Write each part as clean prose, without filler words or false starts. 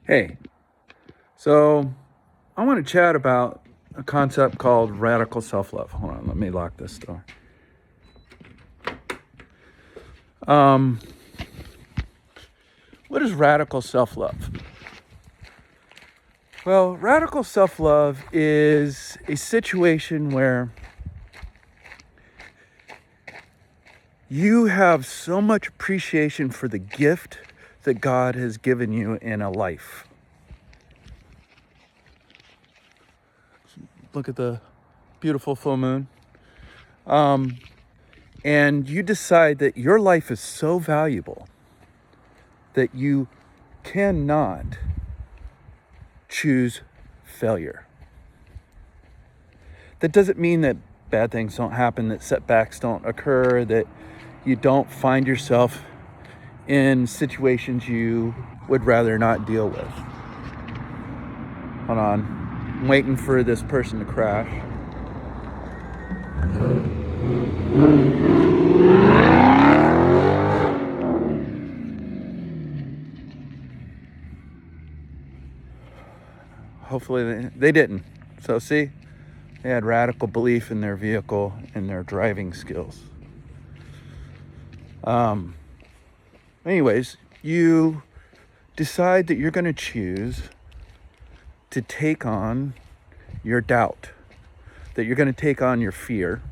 Hey, so I want to chat about a concept called radical self love. Hold on, let me lock this door. Um, what is radical self love? Well, radical self love is a situation where you have so much appreciation for the gift that God has given you in a life. Look at the beautiful full moon. And you decide that your life is so valuable that you cannot choose failure. That doesn't mean that bad things don't happen, that setbacks don't occur, that you don't find yourself in situations you would rather not deal with. Hold on. I'm waiting for this person to crash. Hopefully they didn't. So see, they had radical belief in their vehicle and their driving skills. Anyways, you decide that you're going to choose to take on your doubt, that you're going to take on your fear,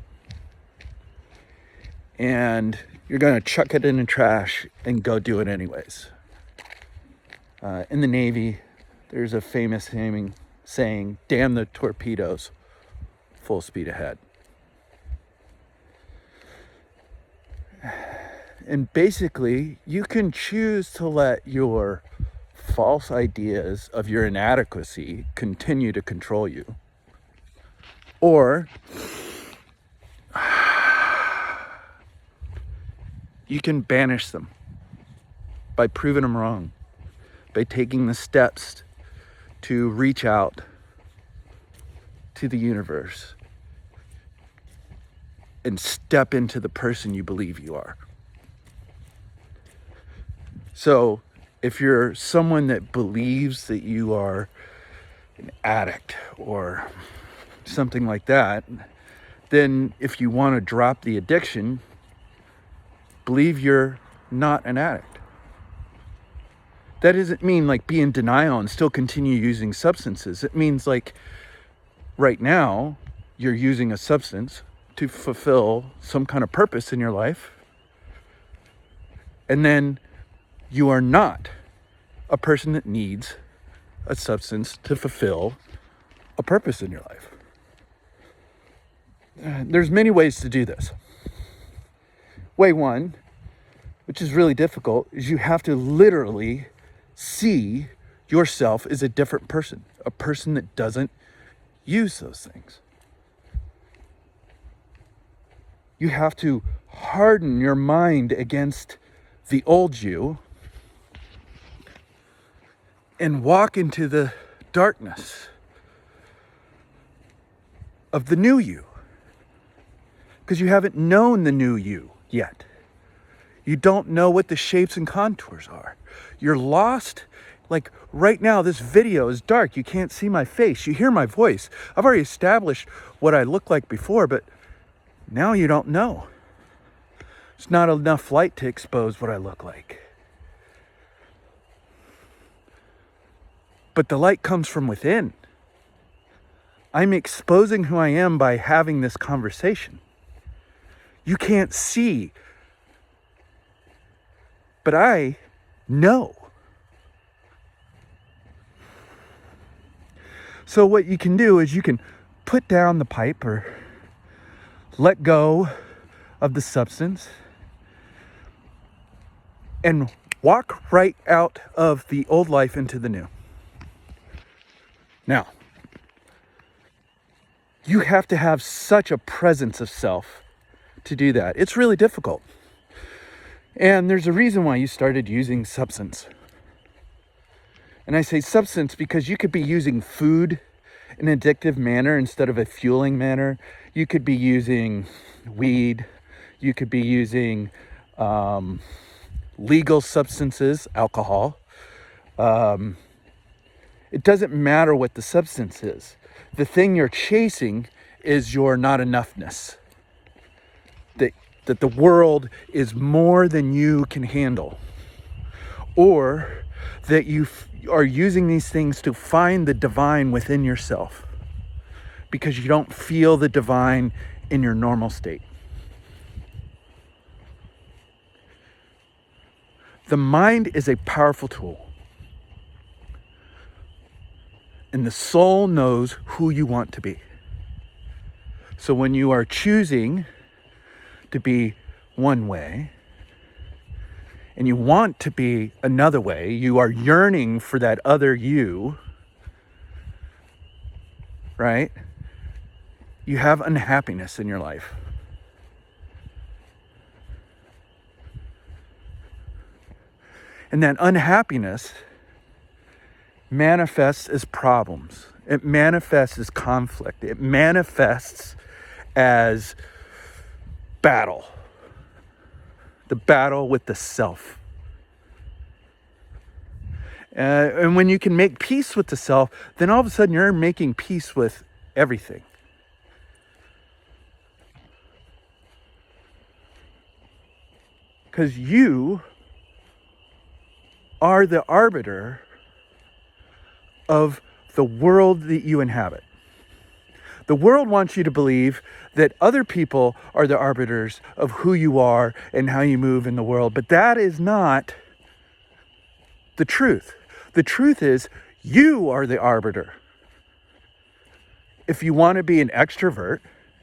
and you're going to chuck it in the trash and go do it anyways. In the Navy, there's a famous saying, damn the torpedoes, full speed ahead. And basically, you can choose to let your false ideas of your inadequacy continue to control you. Or you can banish them by proving them wrong, by taking the steps to reach out to the universe and step into the person you believe you are. So if you're someone that believes that you are an addict or something like that, then if you want to drop the addiction, believe you're not an addict. That doesn't mean like be in denial and still continue using substances. It means like right now you're using a substance to fulfill some kind of purpose in your life. And then you are not a person that needs a substance to fulfill a purpose in your life. There's many ways to do this. Way one, which is really difficult, is you have to literally see yourself as a different person, a person that doesn't use those things. You have to harden your mind against the old you and walk into the darkness of the new you, because you haven't known the new you yet. You don't know what the shapes and contours are. You're lost. Like right now, this video is dark. You can't see my face. You hear my voice. I've already established what I look like before, but now you don't know. It's not enough light to expose what I look like. But the light comes from within. I'm exposing who I am by having this conversation. You can't see, but I know. So what you can do is you can put down the pipe or let go of the substance and walk right out of the old life into the new. Now, you have to have such a presence of self to do that. It's really difficult. And there's a reason why you started using substance. And I say substance because you could be using food in an addictive manner instead of a fueling manner. You could be using weed. You could be using legal substances, alcohol. It doesn't matter what the substance is. The thing you're chasing is your not enoughness. That the world is more than you can handle. Or that you are using these things to find the divine within yourself because you don't feel the divine in your normal state. The mind is a powerful tool. And the soul knows who you want to be. So when you are choosing to be one way and you want to be another way, you are yearning for that other you, right? You have unhappiness in your life. And that unhappiness manifests as problems. It manifests as conflict. It manifests as battle. The battle with the self. And when you can make peace with the self, then all of a sudden you're making peace with everything. Because you are the arbiter of the world that you inhabit. The world wants you to believe that other people are the arbiters of who you are and how you move in the world, but that is not the truth. The truth is you are the arbiter. If you want to be an extrovert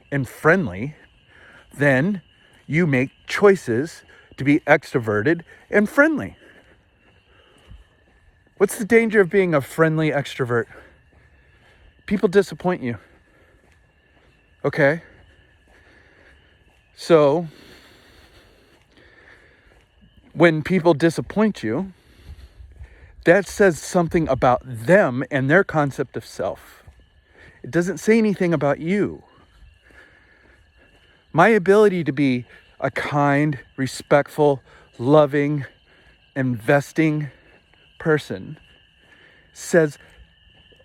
and friendly, then you make choices to be extroverted and friendly. What's the danger of being a friendly extrovert? People disappoint you. Okay? So, when people disappoint you, that says something about them and their concept of self. It doesn't say anything about you. My ability to be a kind, respectful, loving, investing person says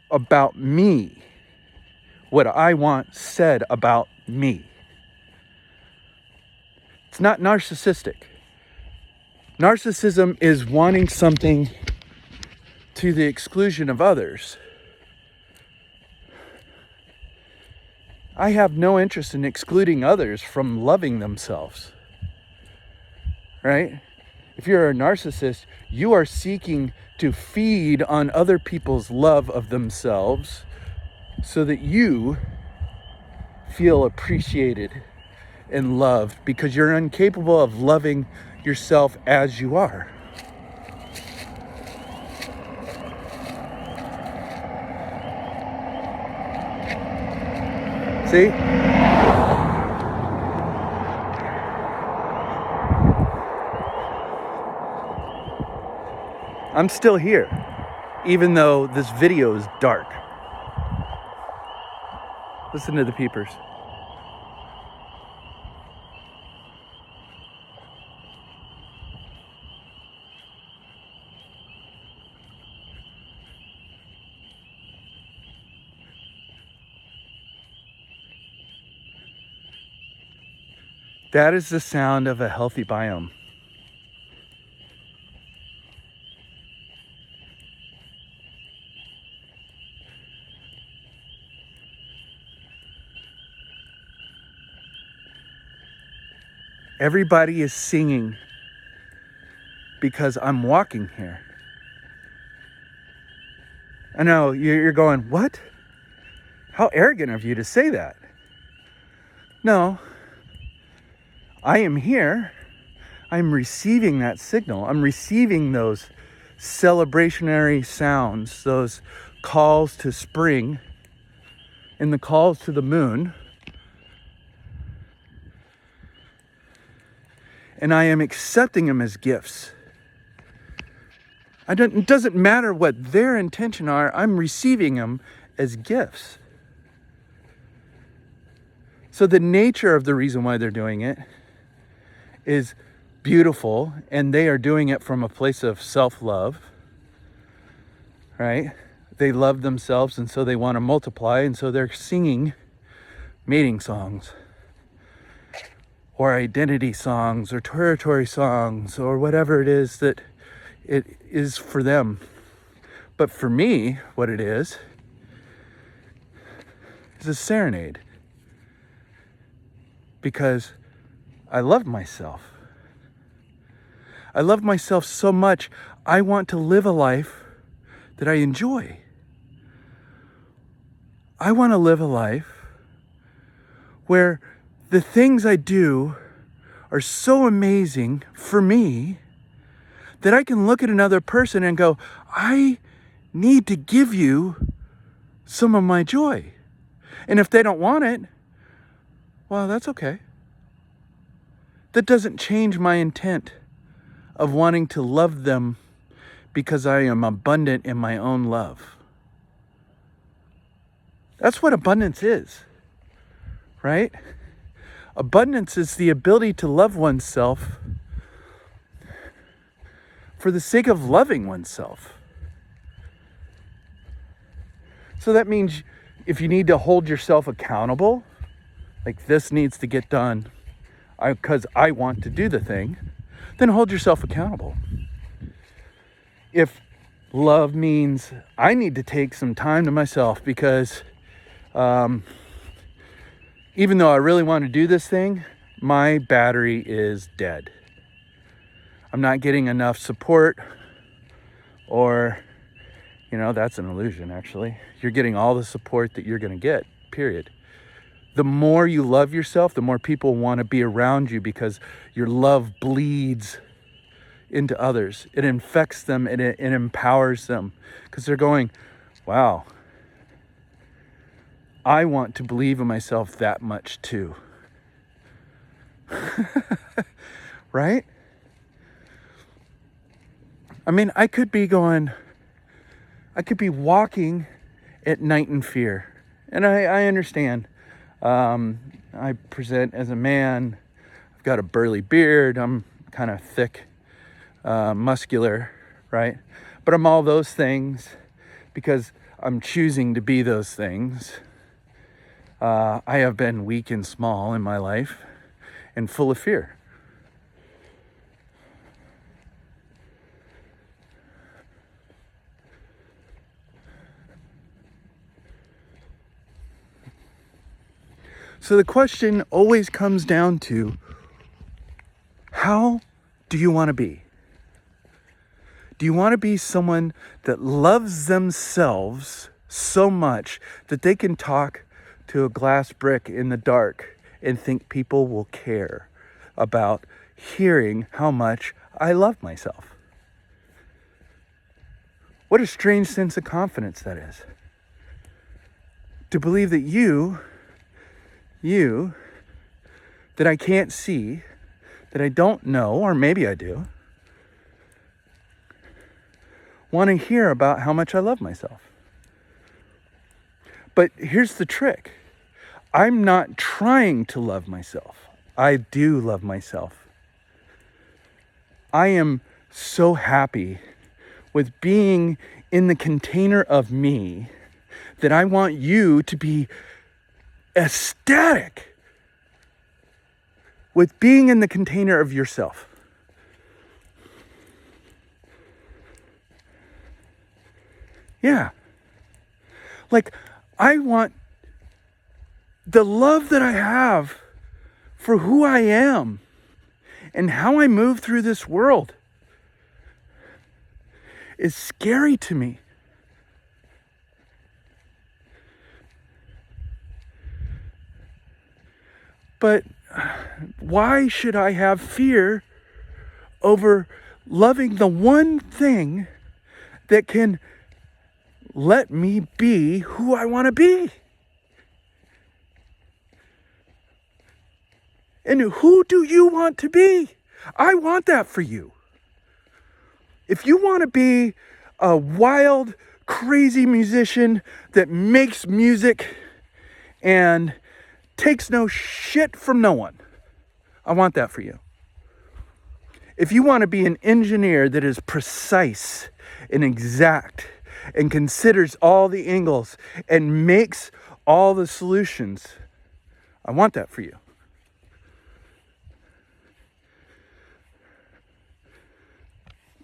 about me what I want said about me. It's not narcissistic. Narcissism is wanting something to the exclusion of others. I have no interest in excluding others from loving themselves. Right? If you're a narcissist, you are seeking to feed on other people's love of themselves so that you feel appreciated and loved because you're incapable of loving yourself as you are. See? I'm still here, even though this video is dark. Listen to the peepers. That is the sound of a healthy biome. Everybody is singing because I'm walking here. I know you're going, what? How arrogant of you to say that. No, I am here. I'm receiving that signal. I'm receiving those celebrationary sounds, those calls to spring and the calls to the moon. And I am accepting them as gifts. It doesn't matter what their intention are. I'm receiving them as gifts. So the nature of the reason why they're doing it is beautiful, and they are doing it from a place of self-love, right? they love themselves, and so they want to multiply, and so they're singing mating songs or identity songs or territory songs or whatever it is that it is for them. But for me, what it is a serenade, because I love myself. I love myself so much, I want to live a life that I enjoy. I want to live a life where the things I do are so amazing for me that I can look at another person and go, I need to give you some of my joy. And if they don't want it, well, that's okay. That doesn't change my intent of wanting to love them because I am abundant in my own love. That's what abundance is, right? Abundance is the ability to love oneself for the sake of loving oneself. So that means if you need to hold yourself accountable, like this needs to get done because I want to do the thing, then hold yourself accountable. If love means I need to take some time to myself because even though I really want to do this thing, my battery is dead. I'm not getting enough support, or, that's an illusion, actually. You're getting all the support that you're going to get, period. The more you love yourself, the more people want to be around you because your love bleeds into others. It infects them and it empowers them because they're going, wow, I want to believe in myself that much too. Right? I mean, I could be walking at night in fear. And I understand. I present as a man. I've got a burly beard. I'm kind of thick, muscular, right? But I'm all those things because I'm choosing to be those things. I have been weak and small in my life and full of fear. So the question always comes down to, how do you want to be? Do you want to be someone that loves themselves so much that they can talk to a glass brick in the dark and think people will care about hearing how much I love myself? What a strange sense of confidence that is. To believe that you, that I can't see, that I don't know, or maybe I do, want to hear about how much I love myself. But here's the trick. I'm not trying to love myself. I do love myself. I am so happy with being in the container of me that I want you to be ecstatic with being in the container of yourself. Yeah. Like, I want the love that I have for who I am and how I move through this world is scary to me. But why should I have fear over loving the one thing that can let me be who I want to be? And who do you want to be? I want that for you. If you want to be a wild, crazy musician that makes music and takes no shit from no one, I want that for you. If you want to be an engineer that is precise and exact and considers all the angles and makes all the solutions. I want that for you.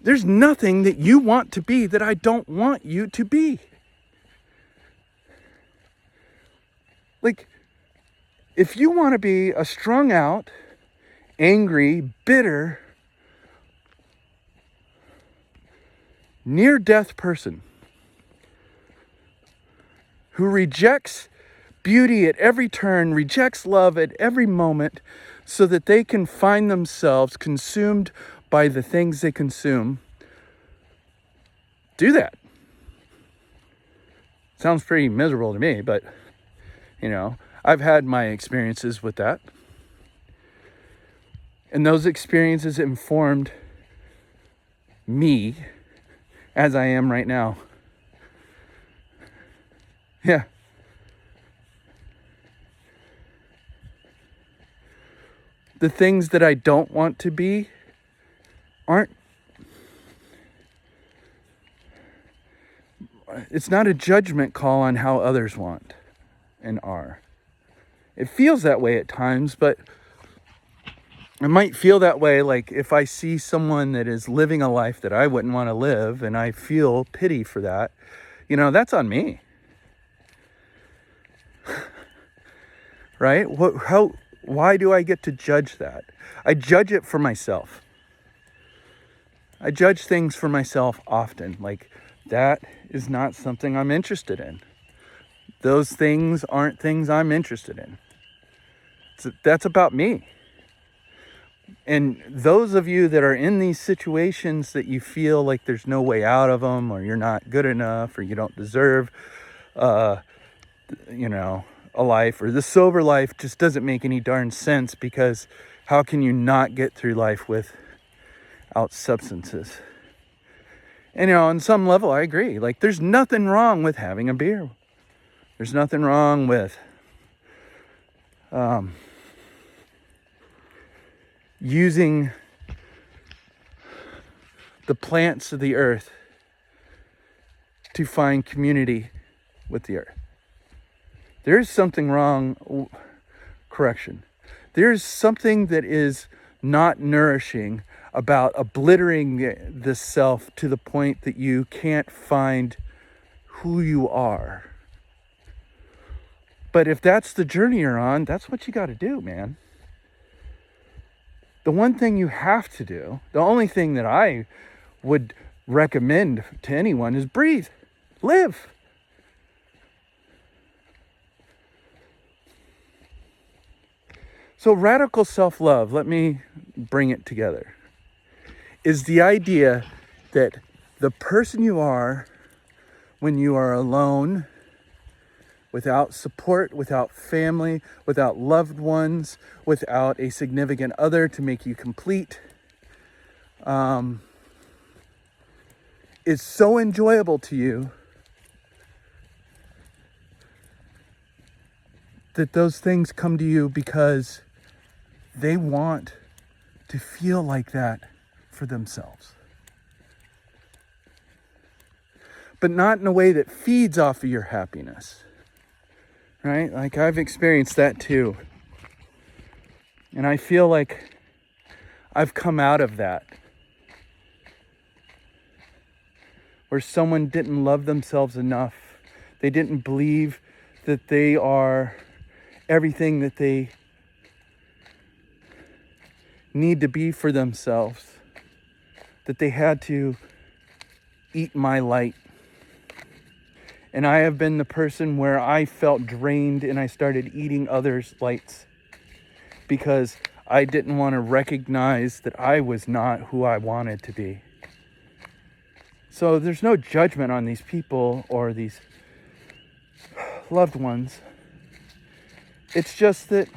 There's nothing that you want to be that I don't want you to be. Like, if you want to be a strung out, angry, bitter, near-death person who rejects beauty at every turn, rejects love at every moment, so that they can find themselves consumed by the things they consume, do that. Sounds pretty miserable to me, but, I've had my experiences with that. And those experiences informed me as I am right now. Yeah. The things that I don't want to be it's not a judgment call on how others want and are. It feels that way at times, but I might feel that way like if I see someone that is living a life that I wouldn't want to live and I feel pity for that, that's on me. Right? Why do I get to judge that? I judge it for myself. I judge things for myself often. Like, that is not something I'm interested in. Those things aren't things I'm interested in. That's about me. And those of you that are in these situations that you feel like there's no way out of them, or you're not good enough, or you don't deserve, a life, or the sober life just doesn't make any darn sense, because how can you not get through life without substances? And, on some level, I agree. Like, there's nothing wrong with having a beer. There's nothing wrong with using the plants of the earth to find community with the earth. There's something wrong. Correction. There's something that is not nourishing about obliterating the self to the point that you can't find who you are. But if that's the journey you're on, that's what you got to do, man. The one thing you have to do, the only thing that I would recommend to anyone is breathe, live. So radical self-love, let me bring it together, is the idea that the person you are when you are alone, without support, without family, without loved ones, without a significant other to make you complete, is so enjoyable to you that those things come to you because they want to feel like that for themselves. But not in a way that feeds off of your happiness. Right? Like, I've experienced that too. And I feel like I've come out of that. Where someone didn't love themselves enough. They didn't believe that they are everything that they need to be for themselves. That they had to eat my light. And I have been the person where I felt drained and I started eating others' lights because I didn't want to recognize that I was not who I wanted to be. So there's no judgment on these people or these loved ones. It's just that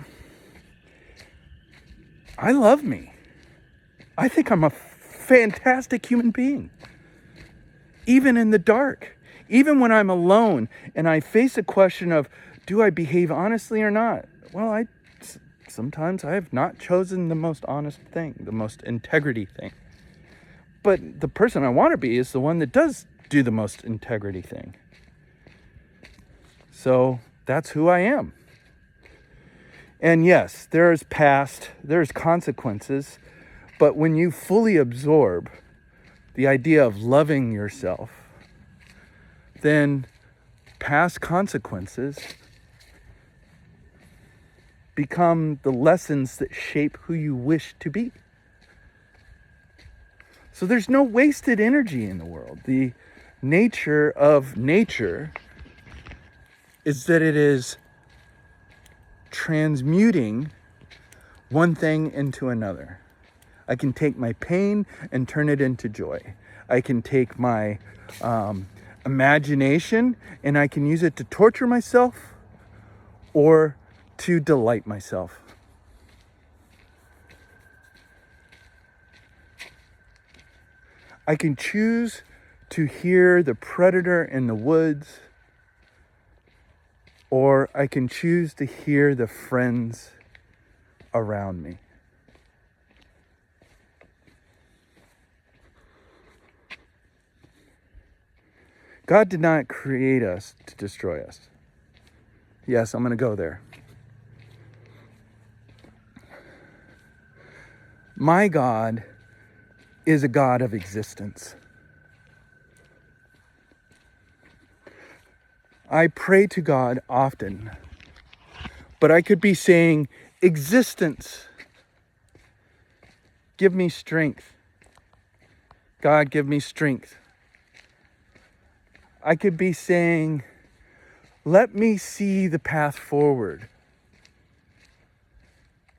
I love me. I think I'm a fantastic human being. Even in the dark. Even when I'm alone and I face a question of, do I behave honestly or not? Well, sometimes I have not chosen the most honest thing, the most integrity thing. But the person I want to be is the one that does do the most integrity thing. So that's who I am. And yes, there's consequences, but when you fully absorb the idea of loving yourself, then past consequences become the lessons that shape who you wish to be. So there's no wasted energy in the world. The nature of nature is that it is transmuting one thing into another. I can take my pain and turn it into joy. I can take my imagination and I can use it to torture myself or to delight myself. I can choose to hear the predator in the woods, or I can choose to hear the friends around me. God did not create us to destroy us. Yes, I'm going to go there. My God is a God of existence. I pray to God often, but I could be saying, existence, give me strength. God, give me strength. I could be saying, let me see the path forward.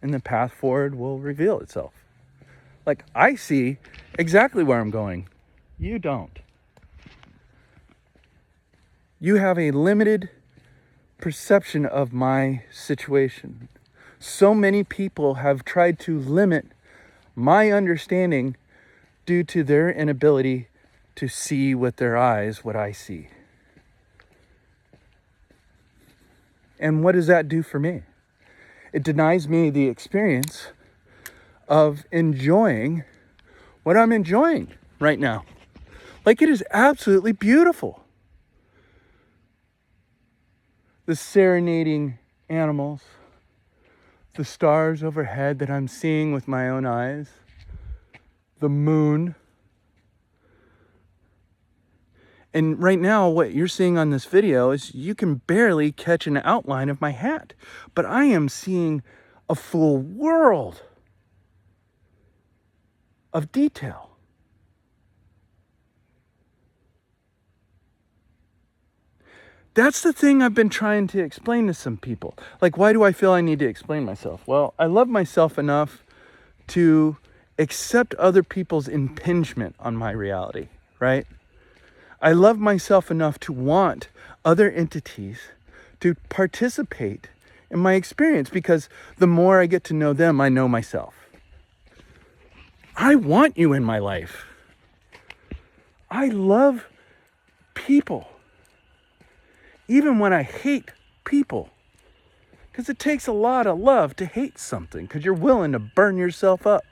And the path forward will reveal itself. Like, I see exactly where I'm going. You don't. You have a limited perception of my situation. So many people have tried to limit my understanding due to their inability to see with their eyes what I see. And what does that do for me? It denies me the experience of enjoying what I'm enjoying right now. Like, it is absolutely beautiful. The serenading animals, the stars overhead that I'm seeing with my own eyes, the moon. And right now, what you're seeing on this video is you can barely catch an outline of my hat, but I am seeing a full world of detail. That's the thing I've been trying to explain to some people. Like, why do I feel I need to explain myself? Well, I love myself enough to accept other people's impingement on my reality, right? I love myself enough to want other entities to participate in my experience, because the more I get to know them, I know myself. I want you in my life. I love people, even when I hate people, because it takes a lot of love to hate something, because you're willing to burn yourself up.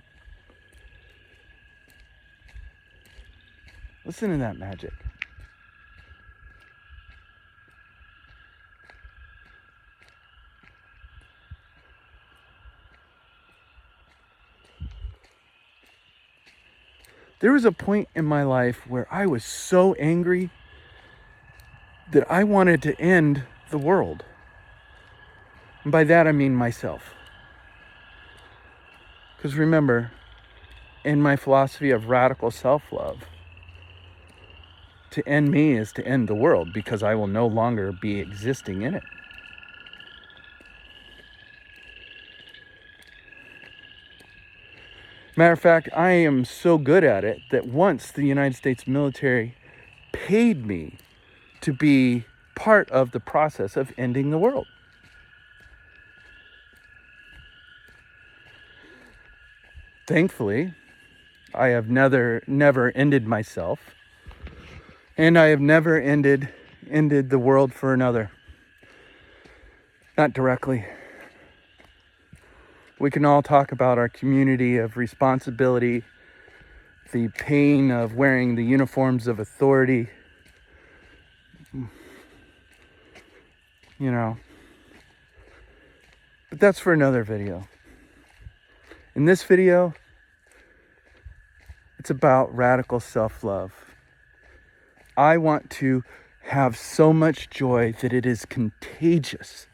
Listen to that magic. There was a point in my life where I was so angry that I wanted to end the world. And by that I mean myself. Because remember, in my philosophy of radical self-love, to end me is to end the world, because I will no longer be existing in it. Matter of fact, I am so good at it that once the United States military paid me to be part of the process of ending the world. Thankfully, I have never ended myself, and I have never ended the world for another. Not directly. We can all talk about our community of responsibility, the pain of wearing the uniforms of authority, you know. But that's for another video. In this video, it's about radical self-love. I want to have so much joy that it is contagious.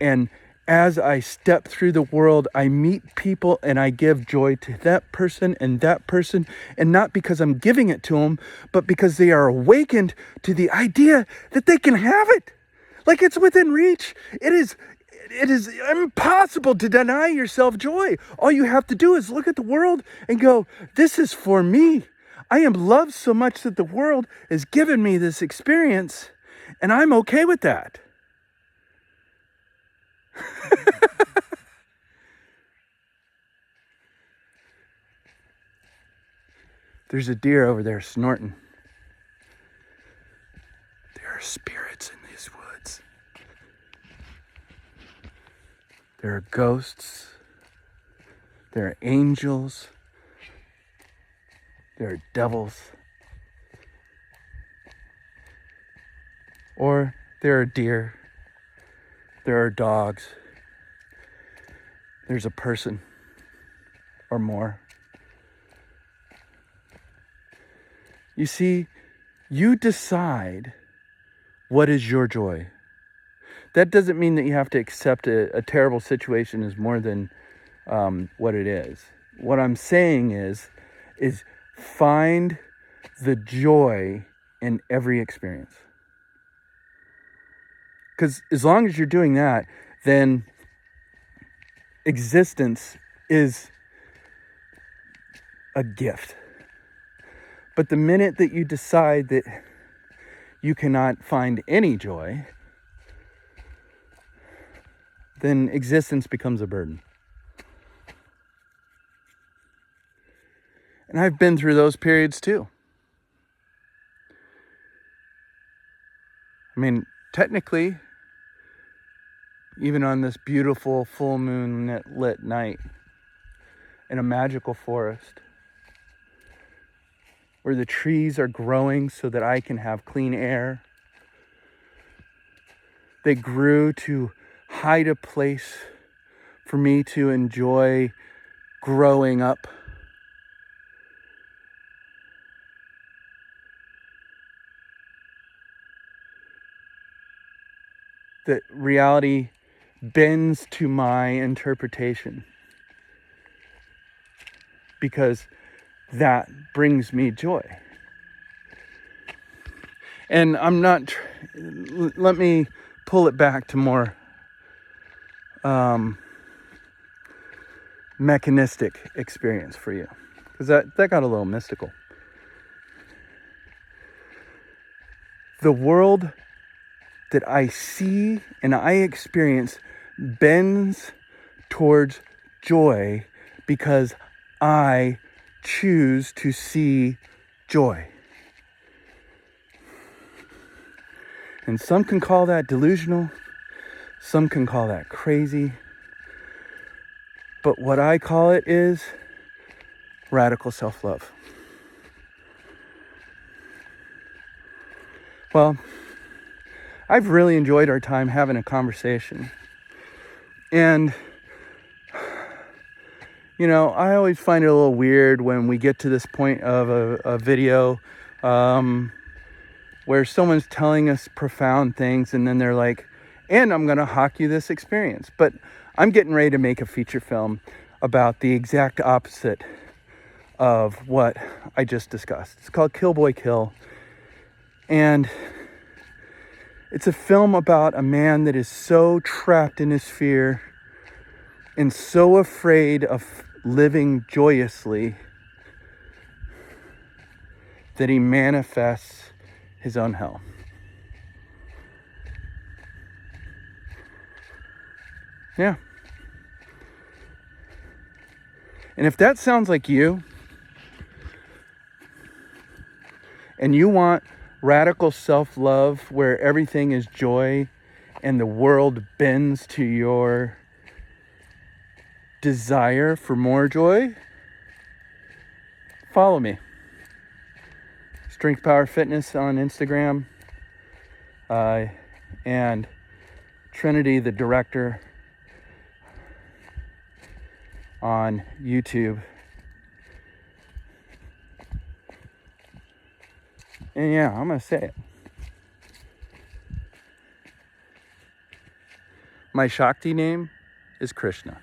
And as I step through the world, I meet people and I give joy to that person, and not because I'm giving it to them, but because they are awakened to the idea that they can have it. Like, it's within reach. It is impossible to deny yourself joy. All you have to do is look at the world and go, this is for me. I am loved so much that the world has given me this experience, and I'm okay with that. There's a deer over there snorting. There are spirits in these woods. There are ghosts. There are angels. There are devils. Or there are deer. There are dogs. There's a person or more. You see, you decide what is your joy. That doesn't mean that you have to accept a terrible situation as more than what it is. What I'm saying is find the joy in every experience. Because as long as you're doing that, then existence is a gift. But the minute that you decide that you cannot find any joy, then existence becomes a burden. And I've been through those periods too. I mean, technically, even on this beautiful full moon lit night in a magical forest where the trees are growing so that I can have clean air, they grew to hide a place for me to enjoy growing up. That reality bends to my interpretation because that brings me joy. And I'm not, let me pull it back to more mechanistic experience for you, because that got a little mystical. The world that I see and I experience bends towards joy because I choose to see joy. And some can call that delusional, some can call that crazy, but what I call it is radical self-love. Well, I've really enjoyed our time having a conversation. And, you know, I always find it a little weird when we get to this point of a video where someone's telling us profound things and then they're like, and I'm going to hawk you this experience. But I'm getting ready to make a feature film about the exact opposite of what I just discussed. It's called Kill Boy Kill. And it's a film about a man that is so trapped in his fear and so afraid of living joyously that he manifests his own hell. Yeah. And if that sounds like you, and you want radical self-love where everything is joy and the world bends to your desire for more joy, follow me. Strength Power Fitness on Instagram. and Trinity, the director, on YouTube. And yeah, I'm gonna say it. My Shakti name is Krishna.